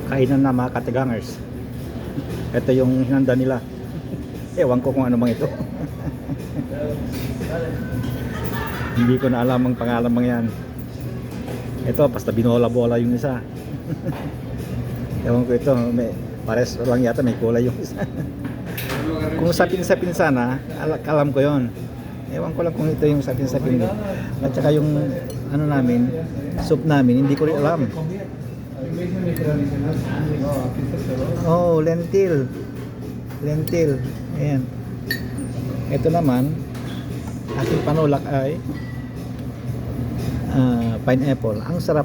Kainan na mga katigangers. Ito yung hinanda nila. Ewan ko kung ano bang ito. Hindi ko na alam ang pangalan mga yan. Ito basta binola-bola yung isa. Ewan ko ito, pares lang yata may kulay yung isa. Kung sapin-sapin sana, alam ko yon. Ewan ko lang kung ito yung sapin-sapin. At saka yung ano namin, soup namin, hindi ko rin alam. Oh, lentil. Lentil. Ayan. Ito naman, aking panulak ay pineapple. Ang sarap.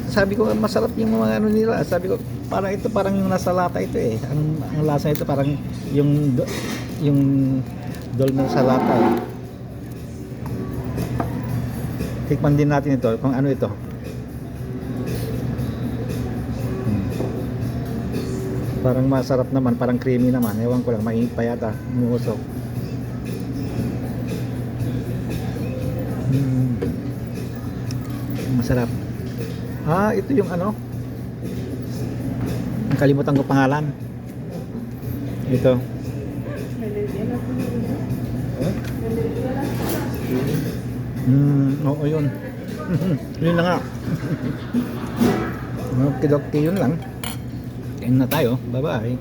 Sabi ko masarap yung mga ano nila. Sabi ko parang ito parang yung nasa lata ito eh. Ang lasa ito parang yung dolmen sa lata. Eh. Tikman din natin ito kung ano ito. Parang masarap naman, parang creamy naman. Ewan ko lang, mainit pa yata. Umuusok. Masarap. Ito yung ano. Nakalimutan ko pangalan. Ito. Oo yun. Yun na nga. Okay, yun lang. Kain na tayo. Bye-bye.